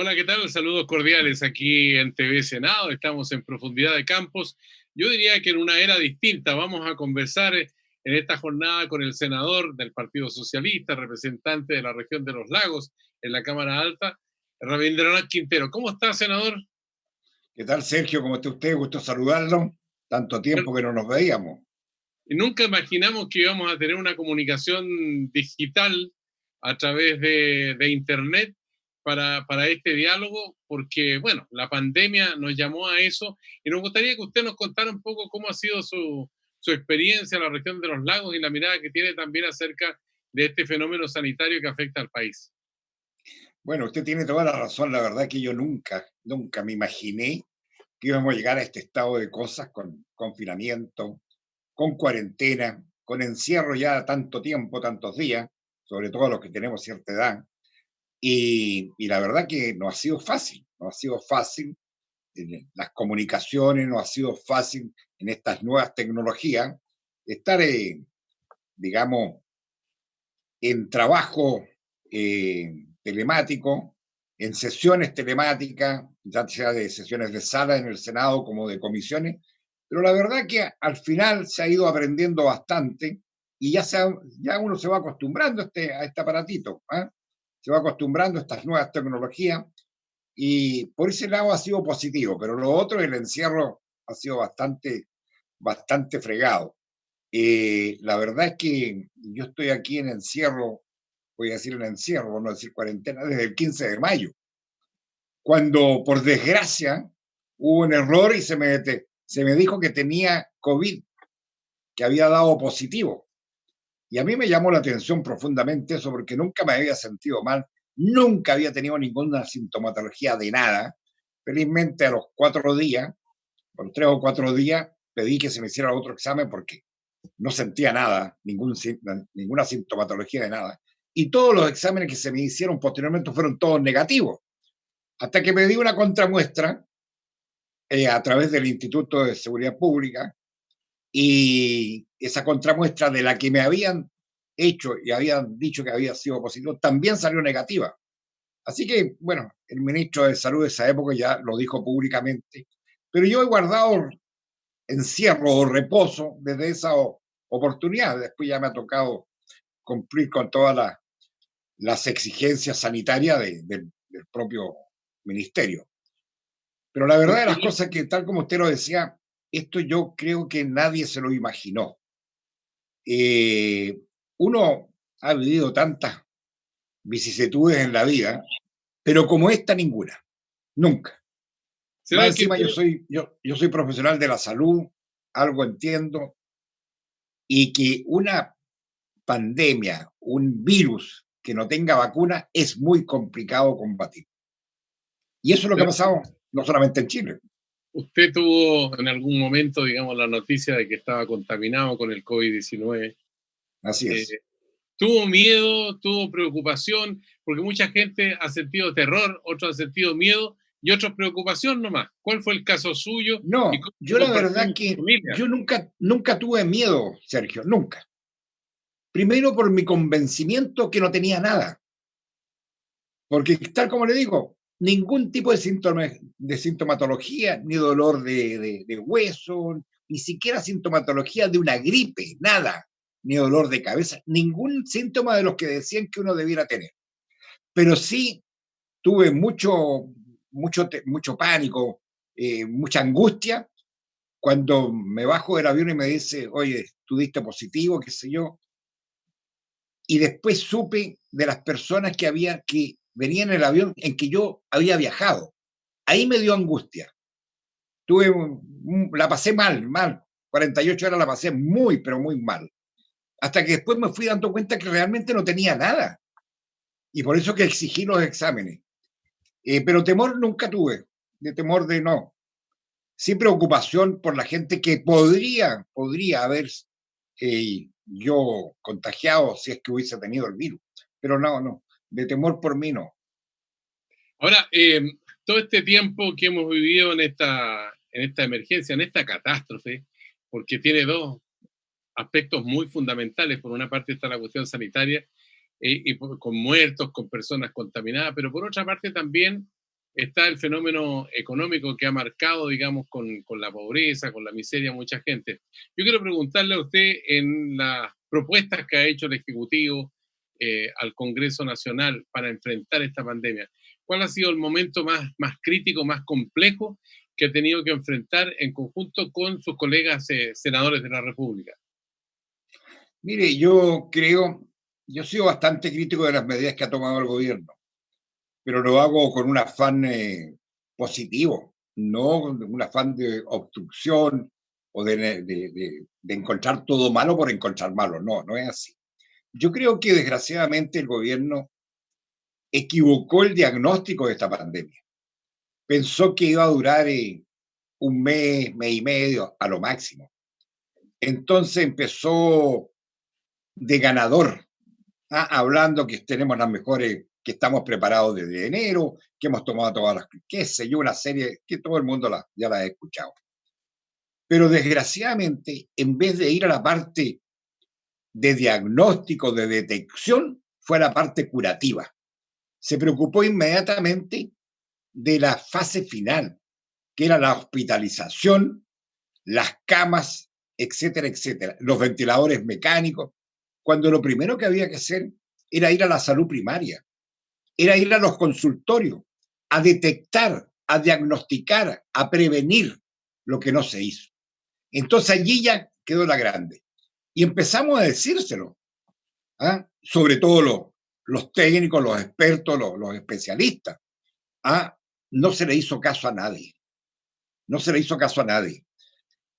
Hola, ¿qué tal? Saludos cordiales aquí en TV Senado. Estamos en Profundidad de Campos. Yo diría que en una era distinta. Vamos a conversar en esta jornada con el senador del Partido Socialista, representante de la región de los Lagos en la Cámara Alta, Rabindranath Quintero. ¿Cómo está, senador? ¿Qué tal, Sergio? ¿Cómo está usted? Gusto saludarlo. Tanto Bueno, tiempo que no nos veíamos. nunca imaginamos que íbamos a tener una comunicación digital a través de Internet para este diálogo, porque, bueno, la pandemia nos llamó a eso y nos gustaría que usted nos contara un poco cómo ha sido su experiencia en la región de los lagos y la mirada que tiene también acerca de este fenómeno sanitario que afecta al país. Bueno, usted tiene toda la razón. La verdad que yo nunca me imaginé que íbamos a llegar a este estado de cosas con confinamiento, con cuarentena, con encierro ya tanto tiempo, tantos días, sobre todo los que tenemos cierta edad. Y la verdad que no ha sido fácil, no ha sido fácil en las comunicaciones, no ha sido fácil en estas nuevas tecnologías estar, digamos, en trabajo telemático, en sesiones telemáticas, ya sea de sesiones de sala en el Senado como de comisiones, pero la verdad que al final se ha ido aprendiendo bastante y ya uno se va acostumbrando a este aparatito, ¿eh? Se va acostumbrando a estas nuevas tecnologías y por ese lado ha sido positivo, pero lo otro, el encierro ha sido bastante fregado. La verdad es que yo estoy aquí en encierro, voy a decir en encierro, no decir cuarentena, desde el 15 de mayo, cuando por desgracia hubo un error y se me dijo que tenía COVID, que había dado positivo. Y a mí me llamó la atención profundamente eso porque nunca me había sentido mal, nunca había tenido ninguna sintomatología de nada. Felizmente a los 4 días, por 3 o 4 días, pedí que se me hiciera otro examen porque no sentía nada, ninguna sintomatología de nada. Y todos los exámenes que se me hicieron posteriormente fueron todos negativos. Hasta que me di una contramuestra a través del Instituto de Seguridad Pública y esa contramuestra de la que me habían hecho y habían dicho que había sido positivo también salió negativa. Así que, bueno, el ministro de Salud de esa época ya lo dijo públicamente, pero yo he guardado encierro o reposo desde esa oportunidad. Después ya me ha tocado cumplir con todas las exigencias sanitarias del propio ministerio. Pero la verdad de las cosas es que, tal como usted lo decía, esto yo creo que nadie se lo imaginó. Eh, Uno ha vivido tantas vicisitudes en la vida, pero como esta ninguna, nunca. Más Senador encima Quintero, yo soy profesional de la salud, algo entiendo, y que una pandemia, un virus que no tenga vacuna es muy complicado combatir. Y eso es lo que ha pasado no solamente en Chile. usted tuvo en algún momento, digamos, la noticia de que estaba contaminado con el COVID-19. Así Eh, es. Tuvo miedo, tuvo preocupación, porque mucha gente ha sentido terror, otros han sentido miedo y otros preocupación nomás. ¿Cuál fue el caso suyo y No, cómo lo yo la compartió verdad con su que familia? yo nunca tuve miedo, Sergio, nunca. Primero por mi convencimiento que no tenía nada, porque tal como le digo, ningún tipo de sintomatología, ni dolor de hueso, ni siquiera sintomatología de una gripe, nada, ni dolor de cabeza, ningún síntoma de los que decían que uno debiera tener. Pero sí tuve mucho pánico, mucha angustia cuando me bajo del avión y me dice, oye, tú diste positivo, qué sé yo, y después supe de las personas que venían en el avión en que yo había viajado. Ahí me dio angustia. La pasé mal, 48 horas la pasé muy, pero muy mal. Hasta que después me fui dando cuenta que realmente no tenía nada. Y por eso que exigí los exámenes. Pero temor nunca tuve, de temor de no. Sí preocupación por la gente que podría haber yo contagiado si es que hubiese tenido el virus. Pero no, de temor por mí no. Ahora, todo este tiempo que hemos vivido en esta emergencia, en esta catástrofe, porque tiene dos aspectos muy fundamentales. Por una parte está la cuestión sanitaria, con muertos, con personas contaminadas, pero por otra parte también está el fenómeno económico que ha marcado, digamos, con la pobreza, con la miseria a mucha gente. Yo quiero preguntarle a usted en las propuestas que ha hecho el Ejecutivo al Congreso Nacional para enfrentar esta pandemia, ¿cuál ha sido el momento más crítico, más complejo que ha tenido que enfrentar en conjunto con sus colegas senadores de la República? Mire, yo he sido bastante crítico de las medidas que ha tomado el gobierno, pero lo hago con un afán positivo, no con un afán de obstrucción o de encontrar todo malo por encontrar malo. No, no es así. Yo creo que desgraciadamente el gobierno equivocó el diagnóstico de esta pandemia. Pensó que iba a durar un mes y medio a lo máximo. Entonces empezó de ganador, hablando que tenemos las mejores, que estamos preparados desde enero, que hemos tomado todas las, qué sé yo, una serie que todo el mundo ya la ha escuchado. Pero desgraciadamente, en vez de ir a la parte de diagnóstico, de detección, fue a la parte curativa. Se preocupó inmediatamente de la fase final, que era la hospitalización, las camas, etcétera, etcétera, los ventiladores mecánicos, cuando lo primero que había que hacer era ir a la salud primaria, era ir a los consultorios, a detectar, a diagnosticar, a prevenir lo que no se hizo. Entonces allí ya quedó la grande. Y empezamos a decírselo, sobre todo los técnicos, los expertos, los especialistas. ¿Ah? No se le hizo caso a nadie. No se le hizo caso a nadie.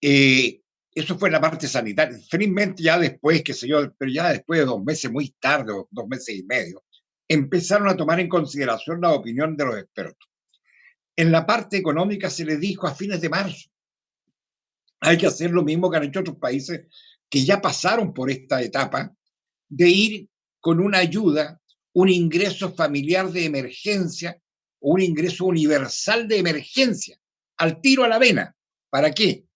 Eso fue la parte sanitaria. Felizmente ya después, qué sé yo, pero ya después de 2 meses, muy tarde, 2 meses y medio, empezaron a tomar en consideración la opinión de los expertos. En la parte económica se les dijo a fines de marzo, hay que hacer lo mismo que han hecho otros países que ya pasaron por esta etapa, de ir con una ayuda, un ingreso familiar de emergencia, un ingreso universal de emergencia, al tiro a la vena. ¿Para qué?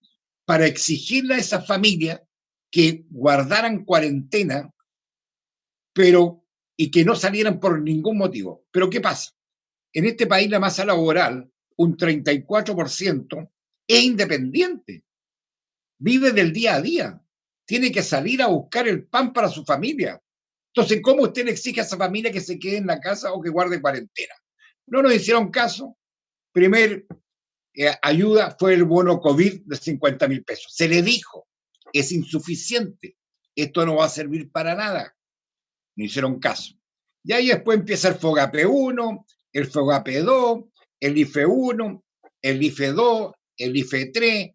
Para exigirle a esa familia que guardaran cuarentena, pero y que no salieran por ningún motivo. Pero ¿qué pasa? En este país la masa laboral, un 34%, es independiente, vive del día a día, tiene que salir a buscar el pan para su familia. Entonces, ¿cómo usted le exige a esa familia que se quede en la casa o que guarde cuarentena? No nos hicieron caso. Primer ayuda fue el bono COVID de 50.000 pesos. Se le dijo, es insuficiente, esto no va a servir para nada. No hicieron caso. Y ahí después empieza el FOGAPE 1, el FOGAPE 2, el IFE 1, el IFE 2, el IFE 3,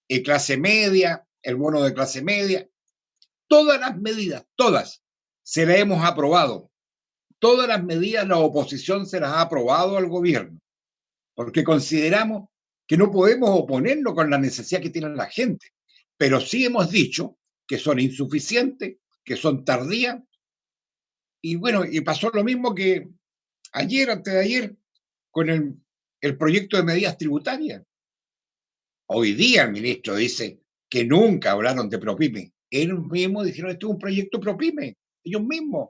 el clase media, el bono de clase media. Todas las medidas, todas, se las hemos aprobado. Todas las medidas la oposición se las ha aprobado al gobierno, porque consideramos que no podemos oponernos con la necesidad que tiene la gente, pero sí hemos dicho que son insuficientes, que son tardías, y bueno, y pasó lo mismo que ayer, antes de ayer, con el proyecto de medidas tributarias. Hoy día el ministro dice que nunca hablaron de ProPyme. Ellos mismos dijeron, esto es un proyecto ProPyme, ellos mismos,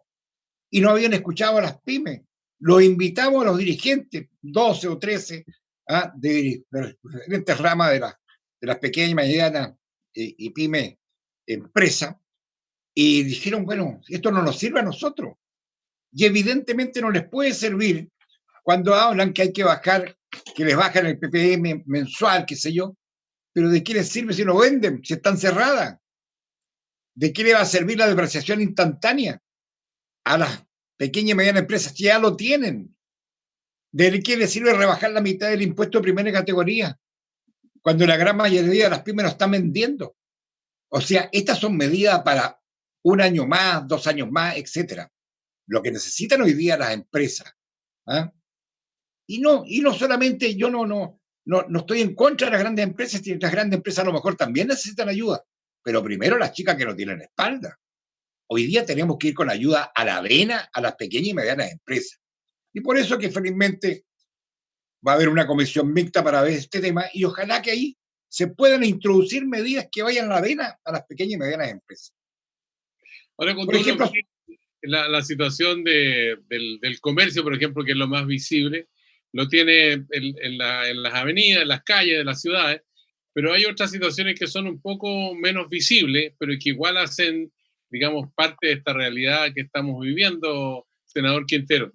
y no habían escuchado a las pymes. Los invitamos a los dirigentes, 12 o 13, de diferentes ramas de las pequeñas y medianas y pymes empresas, y dijeron, bueno, esto no nos sirve a nosotros. Y evidentemente no les puede servir cuando hablan que hay que bajar, que les bajan el PPM mensual, qué sé yo, pero ¿de qué les sirve si no venden, si están cerradas? ¿De qué le va a servir la depreciación instantánea a las pequeñas y medianas empresas que ya lo tienen? ¿De qué le sirve rebajar la mitad del impuesto de primera categoría cuando la gran mayoría de las pymes no están vendiendo? O sea, estas son medidas para un año más, 2 años más, etcétera. Lo que necesitan hoy día las empresas. ¿Ah? Y no solamente yo no estoy en contra de las grandes empresas, y las grandes empresas a lo mejor también necesitan ayuda, pero primero las chicas que no tienen espalda. Hoy día tenemos que ir con ayuda a la vena a las pequeñas y medianas empresas. Y por eso que felizmente va a haber una comisión mixta para ver este tema y ojalá que ahí se puedan introducir medidas que vayan a la vena a las pequeñas y medianas empresas. Ahora, Por cuando uno ejemplo, ve la situación del comercio, por ejemplo, que es lo más visible, lo tiene en las avenidas, en las calles de las ciudades, pero hay otras situaciones que son un poco menos visibles, pero que igual hacen, digamos, parte de esta realidad que estamos viviendo, senador Quintero.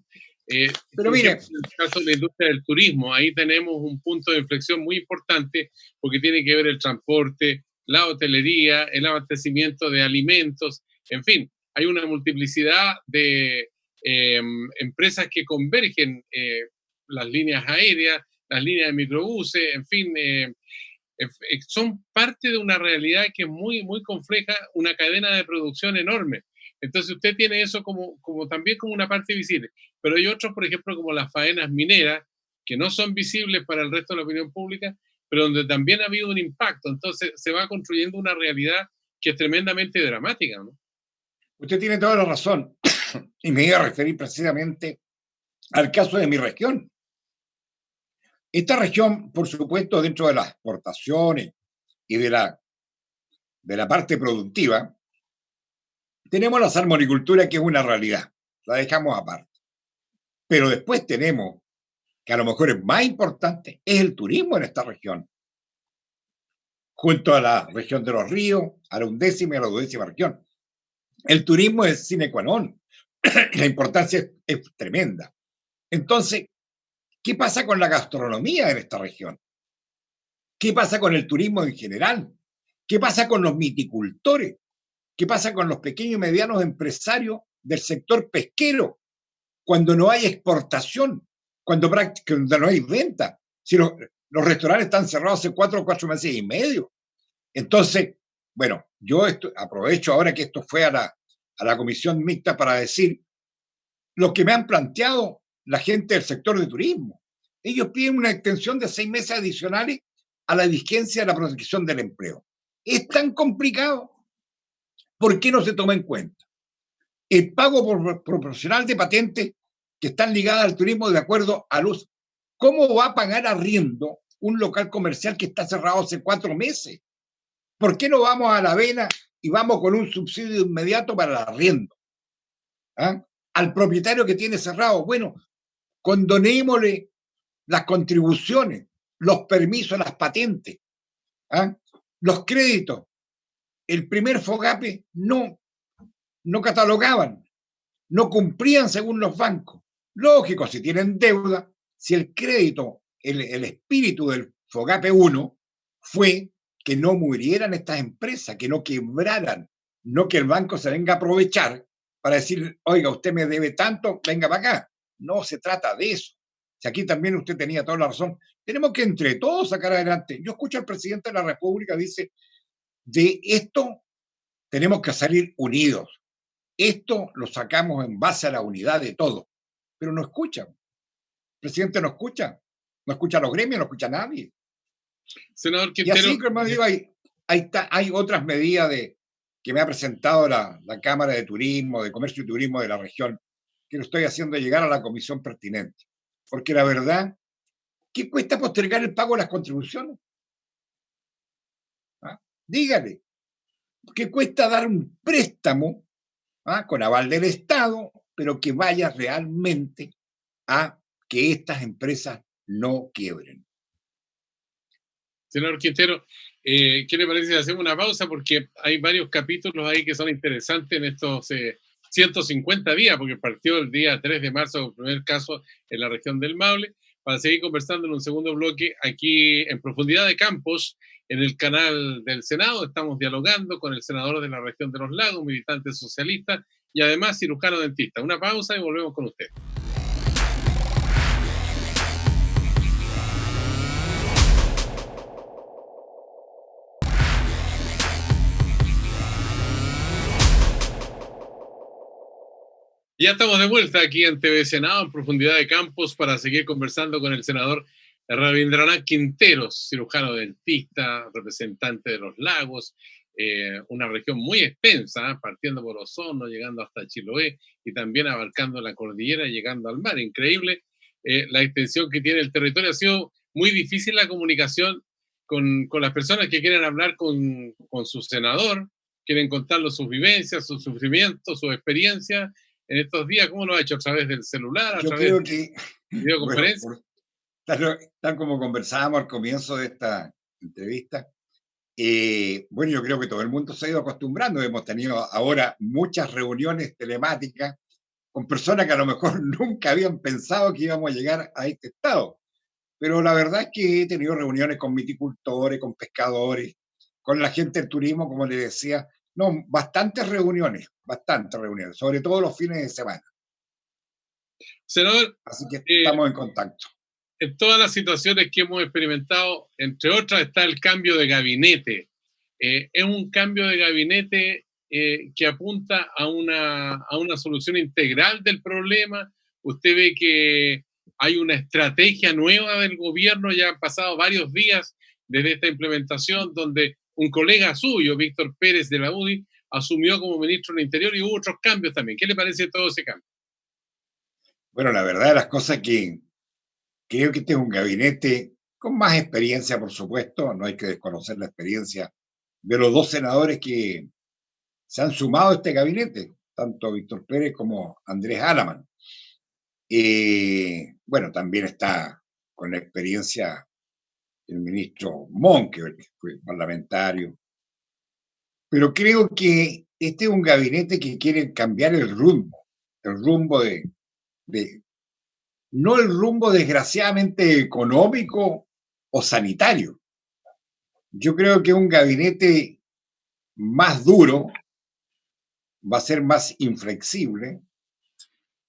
Pero Por mire, ejemplo, en el caso de la industria del turismo, ahí tenemos un punto de inflexión muy importante porque tiene que ver el transporte, la hotelería, el abastecimiento de alimentos, en fin, hay una multiplicidad de empresas que convergen, las líneas aéreas, las líneas de microbuses, en fin, son parte de una realidad que es muy, muy compleja, una cadena de producción enorme. Entonces usted tiene eso como también como una parte visible, pero hay otros, por ejemplo, como las faenas mineras, que no son visibles para el resto de la opinión pública, pero donde también ha habido un impacto. Entonces se va construyendo una realidad que es tremendamente dramática, ¿no? usted tiene toda la razón y me iba a referir precisamente al caso de mi región. Esta región, por supuesto, dentro de las exportaciones y de la parte productiva, tenemos la salmonicultura, que es una realidad, la dejamos aparte. Pero después tenemos, que a lo mejor es más importante, es el turismo en esta región, junto a la región de los ríos, a la 11ª y a la 12ª región. El turismo es sine qua non, la importancia es tremenda. Entonces, ¿qué pasa con la gastronomía en esta región? ¿Qué pasa con el turismo en general? ¿Qué pasa con los miticultores? ¿Qué pasa con los pequeños y medianos empresarios del sector pesquero cuando no hay exportación, cuando no hay venta? Si los restaurantes están cerrados hace 4 meses y medio. Entonces, bueno, yo aprovecho ahora que esto fue a la comisión mixta para decir lo que me han planteado la gente del sector de turismo. Ellos piden una extensión de 6 meses adicionales a la vigencia de la protección del empleo. Es tan complicado. ¿Por qué no se toma en cuenta el pago proporcional de patentes que están ligadas al turismo de acuerdo a luz? ¿Cómo va a pagar arriendo un local comercial que está cerrado hace 4 meses? ¿Por qué no vamos a la vena y vamos con un subsidio inmediato para el arriendo? ¿Ah? Al propietario que tiene cerrado, bueno, condonémosle las contribuciones, los permisos, las patentes, ¿ah? Los créditos. El primer FOGAPE no catalogaban, no cumplían según los bancos. Lógico, si tienen deuda, si el crédito, el espíritu del FOGAPE 1 fue que no murieran estas empresas, que no quebraran, no que el banco se venga a aprovechar para decir, oiga, usted me debe tanto, venga para acá. No se trata de eso. Si aquí también usted tenía toda la razón, tenemos que entre todos sacar adelante. Yo escucho al presidente de la República, dice, de esto tenemos que salir unidos. Esto lo sacamos en base a la unidad de todos, pero no escuchan. El presidente no escucha a los gremios, no escucha a nadie. Senador Y así, Quintero, como digo, hay otras medidas que me ha presentado la Cámara de Turismo, de Comercio y Turismo de la región, que lo estoy haciendo llegar a la comisión pertinente. Porque la verdad, ¿qué cuesta postergar el pago de las contribuciones? ¿Ah? Dígale, ¿qué cuesta dar un préstamo con aval del Estado, pero que vaya realmente a que estas empresas no quiebren? senador Quintero, ¿qué le parece si hacemos una pausa? Porque hay varios capítulos ahí que son interesantes en estos 150 días, porque partió el día 3 de marzo el primer caso en la región del Maule, para seguir conversando en un segundo bloque aquí en Profundidad de Campos, en el canal del Senado. Estamos dialogando con el senador de la región de los Lagos, militante socialista y además cirujano dentista. Una pausa y volvemos con usted. Ya estamos de vuelta aquí en TV Senado, en Profundidad de Campos, para seguir conversando con el senador Rabindranath Quinteros, cirujano dentista, representante de los lagos, una región muy extensa, partiendo por Osorno, llegando hasta Chiloé y también abarcando la cordillera y llegando al mar. Increíble la extensión que tiene el territorio. Ha sido muy difícil la comunicación con las personas que quieren hablar con su senador, quieren contarle sus vivencias, sus sufrimientos, sus experiencias en estos días. ¿Cómo lo ha hecho? ¿A través del celular? ¿A Yo través creo de que, bueno, videoconferencia? tal como conversábamos al comienzo de esta entrevista, bueno, yo creo que todo el mundo se ha ido acostumbrando. Hemos tenido ahora muchas reuniones telemáticas con personas que a lo mejor nunca habían pensado que íbamos a llegar a este estado. Pero la verdad es que he tenido reuniones con viticultores, con pescadores, con la gente del turismo, como les decía. No, bastantes reuniones, sobre todo los fines de semana. Senador, Así que eh, estamos en contacto. en todas las situaciones que hemos experimentado, entre otras está el cambio de gabinete. Es un cambio de gabinete que apunta a una solución integral del problema. Usted ve que hay una estrategia nueva del gobierno, ya han pasado varios días desde esta implementación, donde un colega suyo, Víctor Pérez de la UDI, asumió como ministro del Interior y hubo otros cambios también. ¿Qué le parece todo ese cambio? Bueno, la verdad de las cosas que creo que este es un gabinete con más experiencia, por supuesto. No hay que desconocer la experiencia de los dos senadores que se han sumado a este gabinete, tanto Víctor Pérez como Andrés Alaman. Bueno, también está con la experiencia el ministro Monque, que fue parlamentario. Pero creo que este es un gabinete que quiere cambiar el rumbo de no el rumbo desgraciadamente económico o sanitario. Yo creo que un gabinete más duro va a ser más inflexible,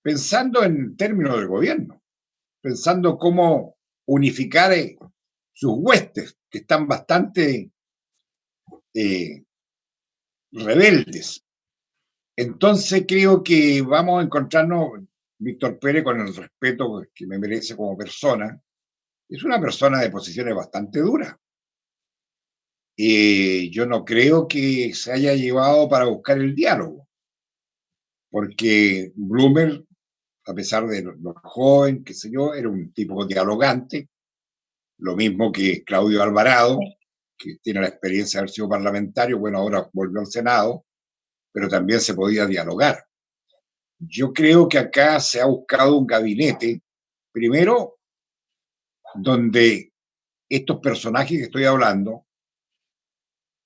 pensando en términos del gobierno, pensando cómo unificar sus huestes, que están bastante eh, rebeldes. Entonces creo que vamos a encontrarnos, Víctor Pérez, con el respeto que me merece como persona, es una persona de posiciones bastante duras. Yo no creo que se haya llevado para buscar el diálogo, porque Blumer, a pesar de lo joven, qué sé yo, era un tipo dialogante, lo mismo que Claudio Alvarado, que tiene la experiencia de haber sido parlamentario, bueno, ahora volvió al Senado, pero también se podía dialogar. Yo creo que acá se ha buscado un gabinete, primero, donde estos personajes que estoy hablando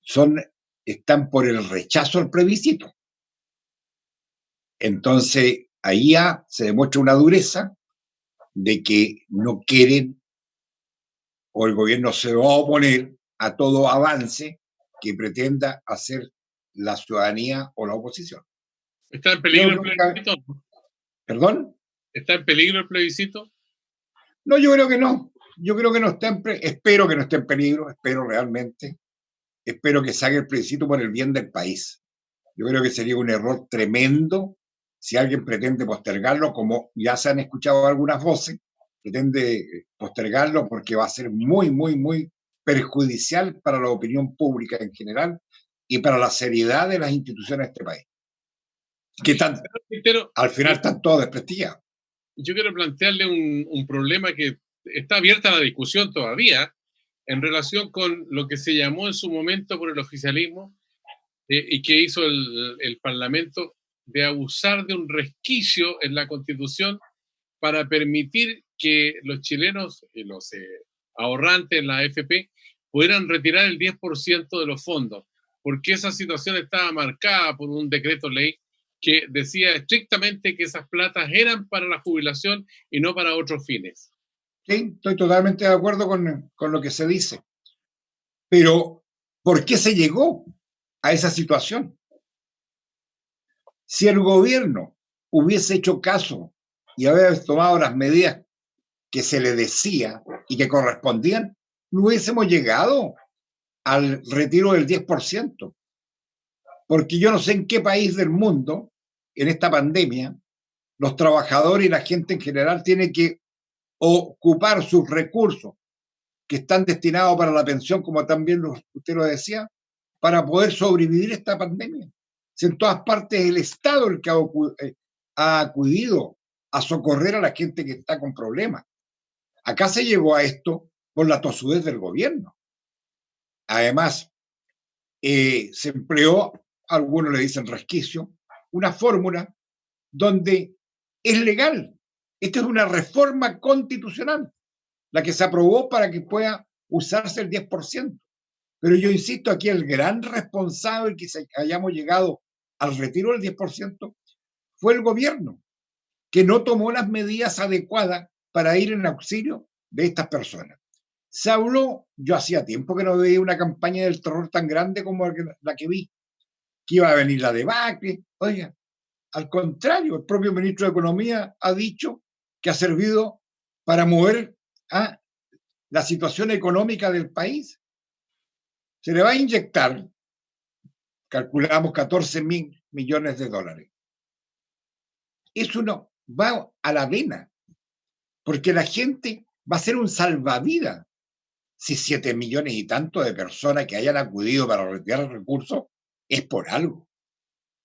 son, están por el rechazo al plebiscito. Entonces, ahí ya se demuestra una dureza de que no quieren o el gobierno se va a oponer a todo avance que pretenda hacer la ciudadanía o la oposición. ¿Está en Creo peligro que el plebiscito? ¿Perdón? ¿Está en peligro el plebiscito? No, yo creo que no. Yo creo que no está espero que no esté en peligro, espero realmente. Espero que salga el plebiscito por el bien del país. Yo creo que sería un error tremendo si alguien pretende postergarlo, como ya se han escuchado algunas voces, pretende postergarlo porque va a ser muy, muy, muy perjudicial para la opinión pública en general y para la seriedad de las instituciones de este país, que están, Quintero, al final están todas desprestigiadas. yo quiero plantearle un problema que está abierta la discusión todavía en relación con lo que se llamó en su momento por el oficialismo y que hizo el Parlamento de abusar de un resquicio en la Constitución para permitir que los chilenos y los ahorrantes en la AFP pudieran retirar el 10% de los fondos, porque esa situación estaba marcada por un decreto ley que decía estrictamente que esas platas eran para la jubilación y no para otros fines. Sí, estoy totalmente de acuerdo con lo que se dice. Pero, ¿por qué se llegó a esa situación? Si el gobierno hubiese hecho caso y hubiese tomado las medidas que se le decía y que correspondían, no hubiésemos llegado al retiro del 10%. Porque yo no sé en qué país del mundo, en esta pandemia, los trabajadores y la gente en general tienen que ocupar sus recursos que están destinados para la pensión, como también usted lo decía, para poder sobrevivir esta pandemia. Si en todas partes el Estado el que ha acudido a socorrer a la gente que está con problemas. Acá se llegó a esto por la tosudez del gobierno. Además, se empleó, algunos le dicen resquicio, una fórmula donde es legal. Esta es una reforma constitucional. la que se aprobó para que pueda usarse el 10%. Pero yo insisto, aquí el gran responsable que hayamos llegado al retiro del 10% fue el gobierno, que no tomó las medidas adecuadas para ir en auxilio de estas personas. Se habló, yo hacía tiempo que no veía una campaña del terror tan grande como la que vi, que iba a venir la debacle. Oiga, al contrario, el propio ministro de Economía ha dicho que ha servido para mover a la situación económica del país. Se le va a inyectar, calculamos, 14.000 millones de dólares. Eso no va a la vena, porque la gente va a ser un salvavidas. Si 7 millones y tanto de personas que hayan acudido para retirar recursos, es por algo.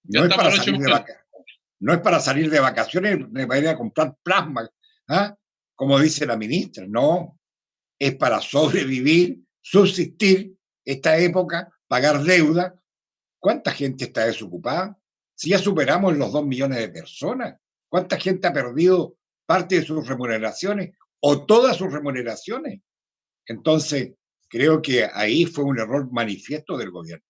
Ya No es estamos para en 8 salir de millones. vacaciones. No es para salir de vacaciones, para ir a comprar plasma, ¿ah? Como dice la ministra. No, es para sobrevivir, subsistir esta época, pagar deuda. ¿Cuánta gente está desocupada? Si ya superamos los 2 millones de personas, ¿cuánta gente ha perdido parte de sus remuneraciones o todas sus remuneraciones? Entonces, creo que ahí fue un error manifiesto del gobierno.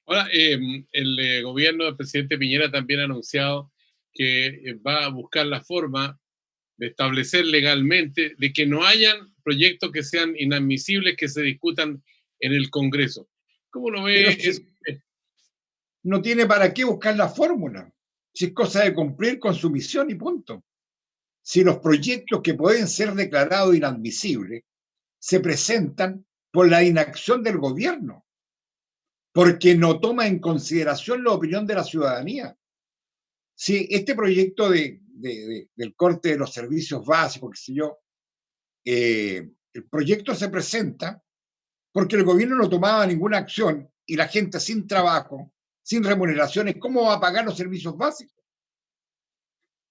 Ahora, el gobierno del presidente Piñera también ha anunciado que va a buscar la forma de establecer legalmente de que no hayan proyectos que sean inadmisibles que se discutan en el Congreso. ¿Cómo lo Pero ve eso? si no tiene para qué buscar la fórmula, si es cosa de cumplir con su misión y punto. Si los proyectos que pueden ser declarados inadmisibles se presentan por la inacción del gobierno, porque no toma en consideración la opinión de la ciudadanía. Si este proyecto del corte de los servicios básicos, qué sé yo, el proyecto se presenta porque el gobierno no tomaba ninguna acción y la gente sin trabajo, sin remuneraciones, ¿cómo va a pagar los servicios básicos?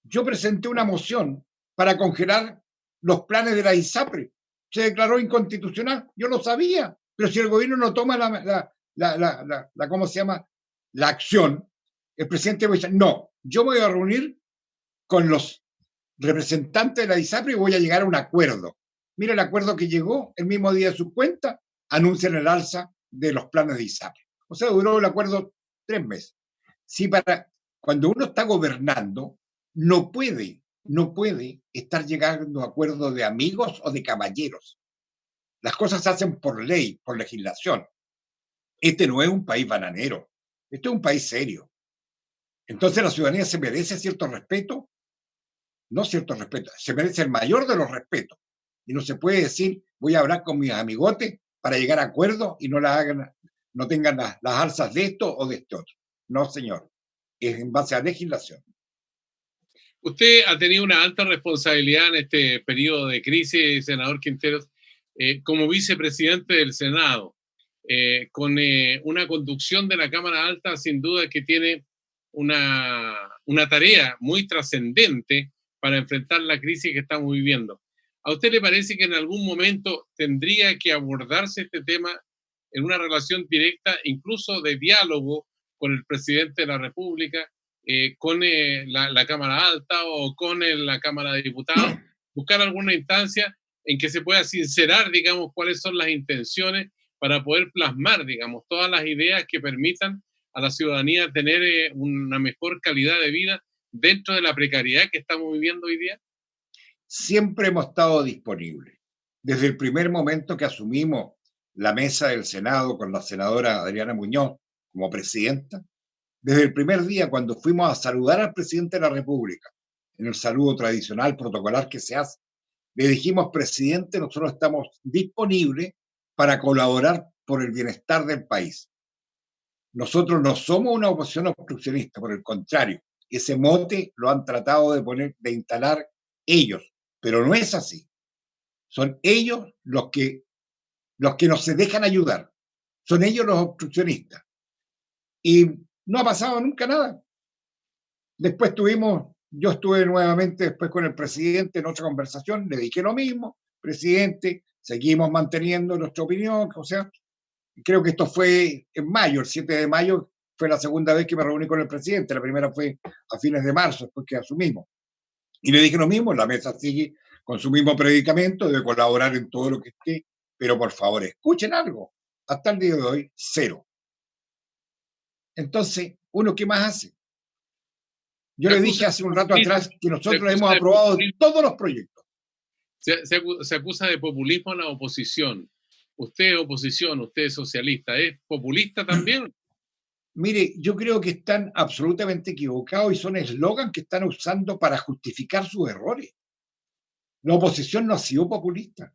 Yo presenté una moción para congelar los planes de la ISAPRE. Se declaró inconstitucional. Yo lo sabía, pero si el gobierno no toma ¿cómo se llama? La acción, el presidente va a decir, no, yo me voy a reunir con los representantes de la ISAPRE y voy a llegar a un acuerdo. Mira el acuerdo que llegó el mismo día de su cuenta, anuncian el alza de los planes de ISAPRE. O sea, duró el acuerdo 3 meses. Si cuando uno está gobernando, no puede estar llegando a acuerdos de amigos o de caballeros. Las cosas se hacen por ley, por legislación. Este no es un país bananero, este es un país serio. Entonces la ciudadanía se merece cierto respeto, no cierto respeto, se merece el mayor de los respetos. Y no se puede decir, voy a hablar con mis amigotes para llegar a acuerdos y no tengan las alzas de esto o de este otro. No, señor, es en base a legislación. Usted ha tenido una alta responsabilidad en este periodo de crisis, senador Quinteros, como vicepresidente del Senado, con una conducción de la Cámara Alta sin duda que tiene una tarea muy trascendente para enfrentar la crisis que estamos viviendo. ¿A usted le parece que en algún momento tendría que abordarse este tema en una relación directa, incluso de diálogo con el presidente de la República, con la Cámara Alta o con la Cámara de Diputados, buscar alguna instancia en que se pueda sincerar, digamos, cuáles son las intenciones para poder plasmar, digamos, todas las ideas que permitan a la ciudadanía tener una mejor calidad de vida dentro de la precariedad que estamos viviendo hoy día? Siempre hemos estado disponibles. Desde el primer momento que asumimos la mesa del Senado con la senadora Adriana Muñoz como presidenta, desde el primer día cuando fuimos a saludar al presidente de la República, en el saludo tradicional, protocolar que se hace, le dijimos, presidente, nosotros estamos disponibles para colaborar por el bienestar del país. Nosotros no somos una oposición obstruccionista, por el contrario, ese mote lo han tratado de instalar ellos, pero no es así. Son ellos los que no se dejan ayudar, son ellos los obstruccionistas. Y no ha pasado nunca nada. Después yo estuve nuevamente después con el presidente en otra conversación, le dije lo mismo, presidente, seguimos manteniendo nuestra opinión, o sea, creo que esto fue en mayo, el 7 de mayo fue la segunda vez que me reuní con el presidente, la primera fue a fines de marzo, después que asumimos. Y le dije lo mismo, la mesa sigue con su mismo predicamento, debe colaborar en todo lo que esté, pero por favor, escuchen algo. Hasta el día de hoy, cero. Entonces, ¿uno qué más hace? Yo le dije hace un rato atrás que nosotros hemos aprobado todos los proyectos. Se acusa de populismo a la oposición. Usted es oposición, usted es socialista. ¿Es populista también? Mire, yo creo que están absolutamente equivocados y son eslogan que están usando para justificar sus errores. La oposición no ha sido populista.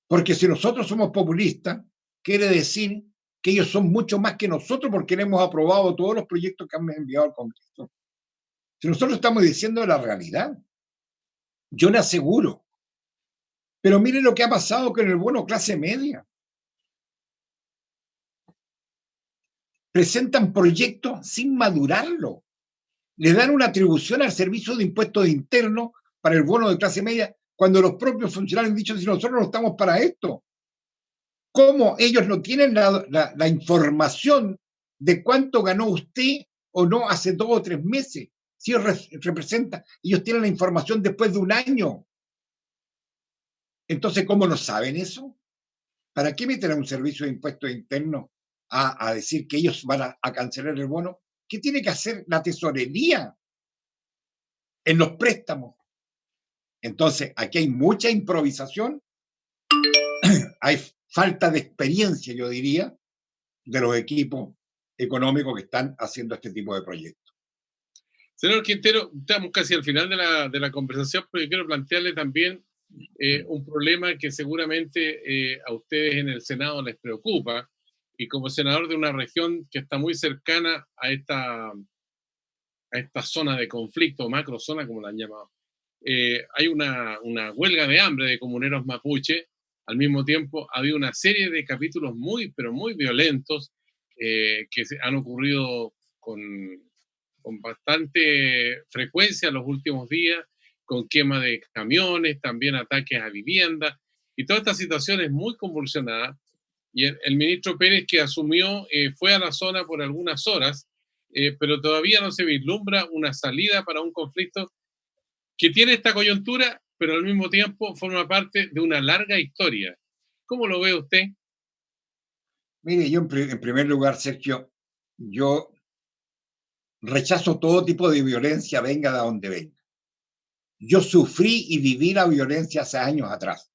Porque si nosotros somos populistas, quiere decir que ellos son mucho más que nosotros porque le hemos aprobado todos los proyectos que han enviado al Congreso. Si nosotros estamos diciendo la realidad, yo le aseguro. Pero mire lo que ha pasado con el bono clase media. Presentan proyectos sin madurarlo. Le dan una atribución al servicio de impuestos internos para el bono de clase media cuando los propios funcionarios han dicho si nosotros no estamos para esto. ¿Cómo ellos no tienen la información de cuánto ganó usted o no hace 2 o 3 meses? Si representa, ellos tienen la información después de un año. Entonces, ¿cómo no saben eso? ¿Para qué meter a un servicio de impuestos internos a decir que ellos van a cancelar el bono? ¿Qué tiene que hacer la tesorería en los préstamos? Entonces, aquí hay mucha improvisación, hay falta de experiencia, yo diría, de los equipos económicos que están haciendo este tipo de proyectos. Señor Quintero, estamos casi al final de la conversación, pero yo quiero plantearle también un problema que seguramente a ustedes en el Senado les preocupa, y como senador de una región que está muy cercana a esta zona de conflicto, macrozona, como la han llamado. Hay una huelga de hambre de comuneros mapuche. Al mismo tiempo, ha habido una serie de capítulos muy, pero muy violentos que han ocurrido con bastante frecuencia en los últimos días, con quema de camiones, también ataques a viviendas, y toda esta situación es muy convulsionada. Y el ministro Pérez, que asumió, fue a la zona por algunas horas, pero todavía no se vislumbra una salida para un conflicto que tiene esta coyuntura, pero al mismo tiempo forma parte de una larga historia. ¿Cómo lo ve usted? Mire, yo en primer lugar, Sergio, yo rechazo todo tipo de violencia, venga de donde venga. Yo sufrí y viví la violencia hace años atrás.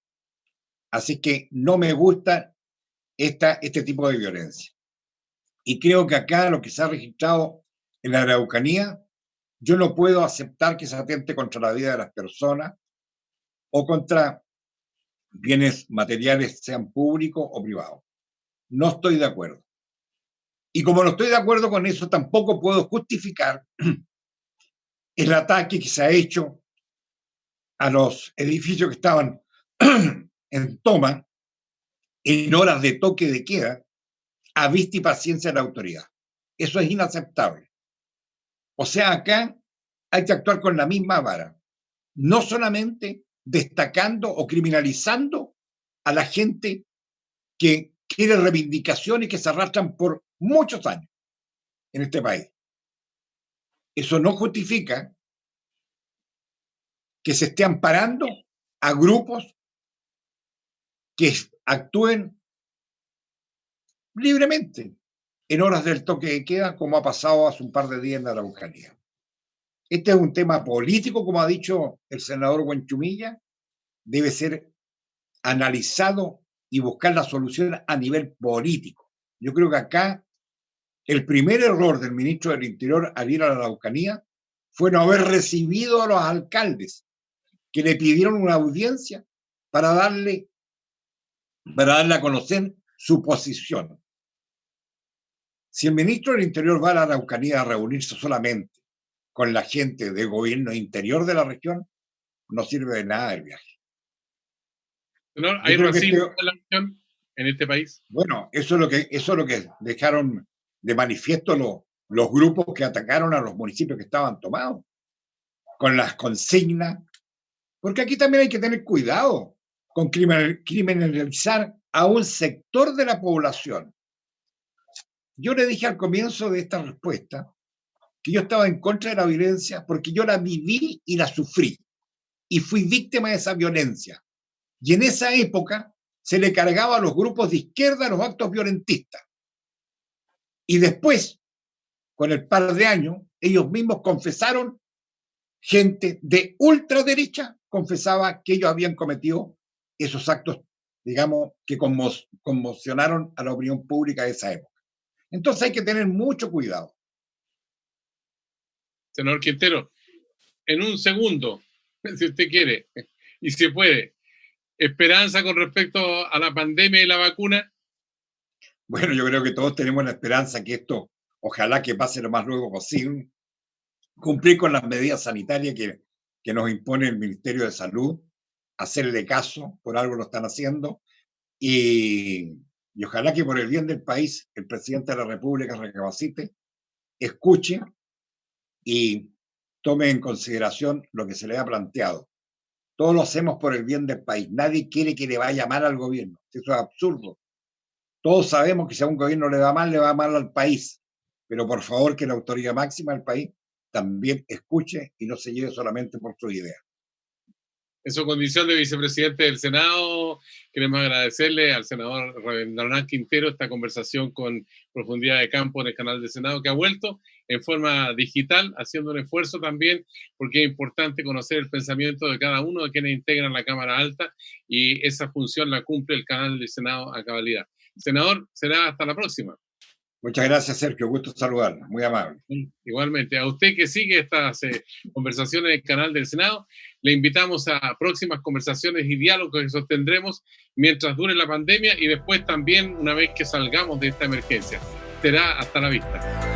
Así que no me gusta este tipo de violencia. Y creo que acá lo que se ha registrado en la Araucanía, yo no puedo aceptar que se atente contra la vida de las personas o contra bienes materiales, sean públicos o privados. No estoy de acuerdo. Y como no estoy de acuerdo con eso, tampoco puedo justificar el ataque que se ha hecho a los edificios que estaban en toma en horas de toque de queda a vista y paciencia de la autoridad. Eso es inaceptable. O sea, acá hay que actuar con la misma vara, no solamente destacando o criminalizando a la gente que quiere reivindicación y que se arrastran por muchos años en este país. Eso no justifica que se esté amparando a grupos que actúen libremente en horas del toque de queda, como ha pasado hace un par de días en la Araucanía. Este es un tema político, como ha dicho el senador Huanchumilla, debe ser analizado y buscar la solución a nivel político. Yo creo que acá el primer error del ministro del Interior al ir a la Araucanía fue no haber recibido a los alcaldes que le pidieron una audiencia para darle a conocer su posición. Si el ministro del Interior va a la Araucanía a reunirse solamente con la gente del gobierno interior de la región, no sirve de nada el viaje. ¿No? ¿Hay racismo en la región, en este país? Bueno, eso es lo que dejaron de manifiesto los grupos que atacaron a los municipios que estaban tomados, con las consignas, porque aquí también hay que tener cuidado con criminalizar a un sector de la población. Yo le dije al comienzo de esta respuesta que yo estaba en contra de la violencia porque yo la viví y la sufrí. y fui víctima de esa violencia. Y en esa época se le cargaba a los grupos de izquierda los actos violentistas. Y después, con el par de años, ellos mismos confesaron, gente de ultraderecha confesaba que ellos habían cometido esos actos, digamos, que conmocionaron a la opinión pública de esa época. Entonces hay que tener mucho cuidado. Senador Quintero, en un segundo, si usted quiere, y si puede, ¿esperanza con respecto a la pandemia y la vacuna? Bueno, yo creo que todos tenemos la esperanza que esto, ojalá que pase lo más luego posible, cumplir con las medidas sanitarias que nos impone el Ministerio de Salud, hacerle caso, por algo lo están haciendo, y ojalá que por el bien del país el presidente de la República recapacite, escuche y tome en consideración lo que se le ha planteado. Todos lo hacemos por el bien del país. Nadie quiere que le vaya mal al gobierno. Eso es absurdo. Todos sabemos que si a un gobierno le va mal al país. Pero por favor que la autoridad máxima del país también escuche y no se lleve solamente por su idea. En su condición de vicepresidente del Senado, queremos agradecerle al senador Hernán Quintero esta conversación con profundidad de campo en el canal del Senado, que ha vuelto en forma digital, haciendo un esfuerzo también, porque es importante conocer el pensamiento de cada uno de quienes integran la Cámara Alta, y esa función la cumple el canal del Senado a cabalidad. Senador, será hasta la próxima. Muchas gracias, Sergio. Gusto saludarlo. Muy amable. Igualmente. A usted que sigue estas conversaciones en el canal del Senado, le invitamos a próximas conversaciones y diálogos que sostendremos mientras dure la pandemia y después también una vez que salgamos de esta emergencia. Será hasta la vista.